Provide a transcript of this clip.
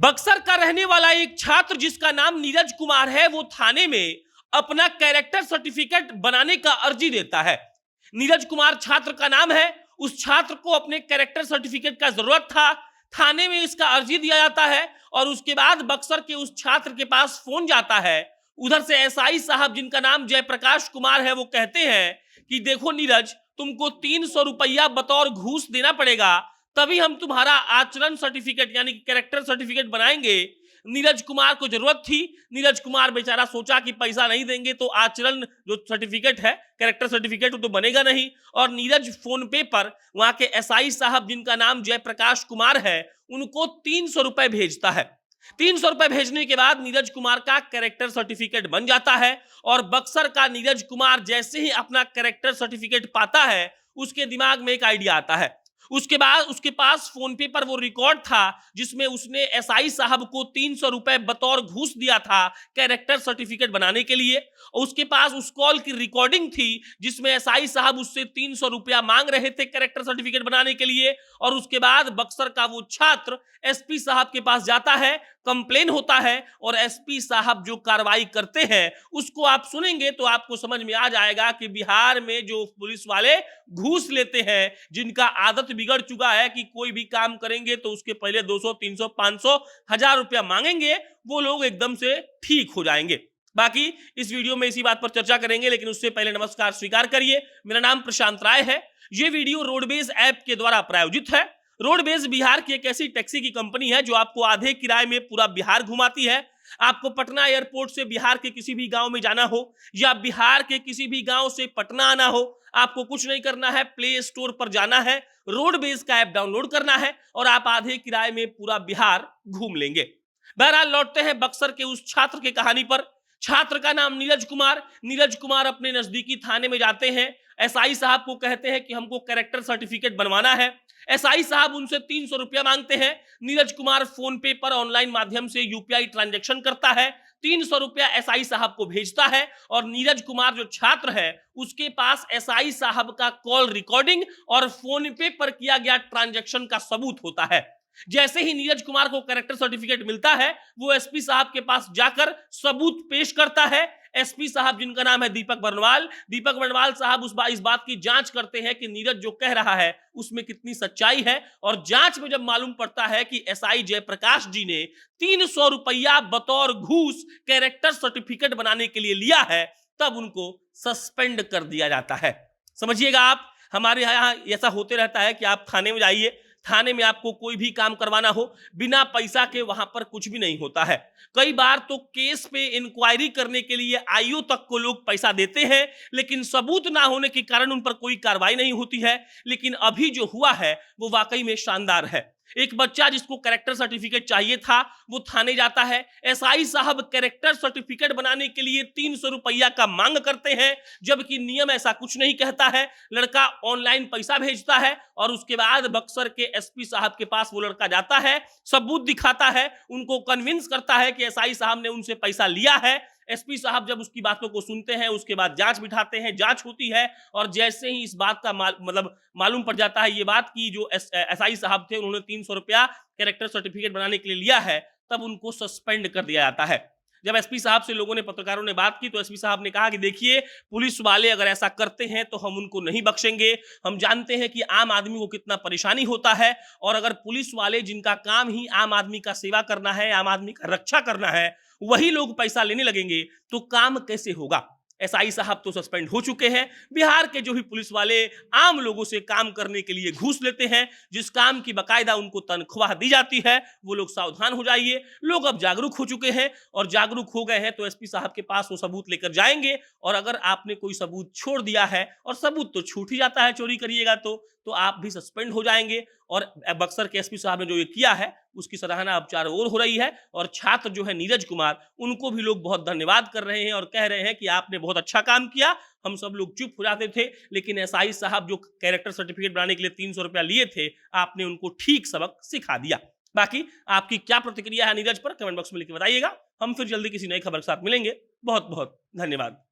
बक्सर का रहने वाला एक छात्र जिसका नाम नीरज कुमार है, वो थाने में अपना कैरेक्टर सर्टिफिकेट बनाने का अर्जी देता है। नीरज कुमार छात्र का नाम है। उस छात्र को अपने कैरेक्टर सर्टिफिकेट का जरूरत था। थाने में इसका अर्जी दिया जाता है और उसके बाद बक्सर के उस छात्र के पास फोन जाता है। उधर से एसआई साहब, जिनका नाम जयप्रकाश कुमार है, वो कहते हैं कि देखो नीरज, तुमको 300 रुपया बतौर घूस देना पड़ेगा, तभी हम तुम्हारा आचरण सर्टिफिकेट यानी कि कैरेक्टर सर्टिफिकेट बनाएंगे। नीरज कुमार को जरूरत थी। नीरज कुमार बेचारा सोचा कि पैसा नहीं देंगे तो आचरण जो सर्टिफिकेट है, कैरेक्टर सर्टिफिकेट, वो तो बनेगा नहीं। और नीरज फोन पे पर वहां के एसआई साहब, जिनका नाम जयप्रकाश कुमार है, उनको 300 रुपए भेजता है। 300 रुपए भेजने के बाद नीरज कुमार का कैरेक्टर सर्टिफिकेट बन जाता है। और बक्सर का नीरज कुमार जैसे ही अपना कैरेक्टर सर्टिफिकेट पाता है, उसके दिमाग में एक आइडिया आता है। उसके बाद उसके पास फोन पे पर वो रिकॉर्ड था जिसमें उसने एसआई साहब को 300 रुपए बतौर घूस दिया था कैरेक्टर सर्टिफिकेट बनाने के लिए। उसके पास उस कॉल की रिकॉर्डिंग थी जिसमें एसआई साहब उससे 300 रुपया मांग रहे थे कैरेक्टर सर्टिफिकेट बनाने के लिए। और उसके बाद बक्सर का वो छात्र एसपी साहब के पास जाता है, कंप्लेन होता है और एसपी साहब जो कार्रवाई करते हैं उसको आप सुनेंगे तो आपको समझ में आ जाएगा कि बिहार में जो पुलिस वाले घूस लेते हैं, जिनका आदत बिगड़ चुका है कि कोई भी काम करेंगे तो उसके पहले 200, 300, 500, 1000 रुपया मांगेंगे, वो लोग एकदम से ठीक हो जाएंगे। बाकी इस वीडियो में इसी बात पर चर्चा करेंगे, लेकिन उससे पहले नमस्कार स्वीकार करिए। मेरा नाम प्रशांत राय है। ये वीडियो रोडवेज ऐप के द्वारा प्रायोजित है। रोडवेज बिहार की एक ऐसी टैक्सी की कंपनी है जो आपको आधे किराए में पूरा बिहार घुमाती है। आपको पटना एयरपोर्ट से बिहार के किसी भी गांव में जाना हो या बिहार के किसी भी गांव से पटना आना हो, आपको कुछ नहीं करना है, प्ले स्टोर पर जाना है, रोडवेज का ऐप डाउनलोड करना है और आप आधे किराए में पूरा बिहार घूम लेंगे। बहरहाल लौटते हैं बक्सर के उस छात्र की कहानी पर। छात्र का नाम नीरज कुमार। नीरज कुमार अपने नजदीकी थाने में जाते हैं। एसआई साहब को कहते हैं कि हमको कैरेक्टर सर्टिफिकेट बनवाना है। एसआई साहब उनसे 300 रुपया मांगते हैं। नीरज कुमार फोन पे पर ऑनलाइन माध्यम से यूपीआई ट्रांजैक्शन करता है। 300 रुपया एसआई साहब को भेजता है और नीरज कुमार जो छात्र है उसके पास एसआई साहब का कॉल रिकॉर्डिंग और फोन पे पर किया गया ट्रांजैक्शन का सबूत होता है। जैसे ही नीरज कुमार को कैरेक्टर सर्टिफिकेट मिलता है, वो एसपी साहब के पास जाकर सबूत पेश करता है। एसपी साहब, जिनका नाम है दीपक बर्नवाल साहब, इस बात की जांच करते हैं कि नीरज जो कह रहा है उसमें कितनी सच्चाई है। और जांच में जब मालूम पड़ता है कि एसआई जयप्रकाश जी ने 300 रुपया बतौर घूस कैरेक्टर सर्टिफिकेट बनाने के लिए लिया है, तब उनको सस्पेंड कर दिया जाता है। समझिएगा आप, हमारे यहाँ ऐसा होते रहता है कि आप थाने में जाइए, थाने में आपको कोई भी काम करवाना हो, बिना पैसा के वहां पर कुछ भी नहीं होता है। कई बार तो केस पे इंक्वायरी करने के लिए आईओ तक को लोग पैसा देते हैं, लेकिन सबूत ना होने के कारण उन पर कोई कार्रवाई नहीं होती है। लेकिन अभी जो हुआ है वो वाकई में शानदार है। एक बच्चा जिसको कैरेक्टर सर्टिफिकेट चाहिए था, वो थाने जाता है। एसआई साहब कैरेक्टर सर्टिफिकेट बनाने के लिए 300 रुपया का मांग करते हैं, जबकि नियम ऐसा कुछ नहीं कहता है। लड़का ऑनलाइन पैसा भेजता है और उसके बाद बक्सर के एसपी साहब के पास वो लड़का जाता है, सबूत दिखाता है, उनको कन्विंस करता है कि एसआई साहब ने उनसे पैसा लिया है। एसपी साहब जब उसकी बातों को सुनते हैं, उसके बाद जांच बिठाते हैं, जांच होती है और जैसे ही इस बात का मालूम पड़ जाता है ये बात कि जो एसआई साहब थे उन्होंने 300 रुपया कैरेक्टर सर्टिफिकेट बनाने के लिए लिया है, तब उनको सस्पेंड कर दिया जाता है। जब एसपी साहब से लोगों ने, पत्रकारों ने बात की तो एसपी साहब ने कहा कि देखिए, पुलिस वाले अगर ऐसा करते हैं तो हम उनको नहीं बख्शेंगे। हम जानते हैं कि आम आदमी को कितना परेशानी होता है और अगर पुलिस वाले, जिनका काम ही आम आदमी का सेवा करना है, आम आदमी का रक्षा करना है, वही लोग पैसा लेने लगेंगे तो काम कैसे होगा। एसआई साहब तो सस्पेंड हो चुके हैं। बिहार के जो भी पुलिस वाले आम लोगों से काम करने के लिए घूस लेते हैं, जिस काम की बकायदा उनको तनख्वाह दी जाती है, वो लोग सावधान हो जाइए। लोग अब जागरूक हो चुके हैं और जागरूक हो गए हैं तो एसपी साहब के पास वो सबूत लेकर जाएंगे। और अगर आपने कोई सबूत छोड़ दिया है, और सबूत तो छूट ही जाता है चोरी करिएगा तो आप भी सस्पेंड हो जाएंगे। और बक्सर के एसपी साहब ने जो ये किया है उसकी सराहना अब चारों ओर हो रही है। और छात्र जो है नीरज कुमार, उनको भी लोग बहुत धन्यवाद कर रहे हैं और कह रहे हैं कि आपने बहुत अच्छा काम किया। हम सब लोग चुप हो जाते थे, लेकिन एसआई साहब जो कैरेक्टर सर्टिफिकेट बनाने के लिए 300 रुपया लिए थे, आपने उनको ठीक सबक सिखा दिया। बाकी आपकी क्या प्रतिक्रिया है नीरज पर, कमेंट बॉक्स में लिख के बताइएगा। हम फिर जल्दी किसी नई खबर के साथ मिलेंगे। बहुत बहुत धन्यवाद।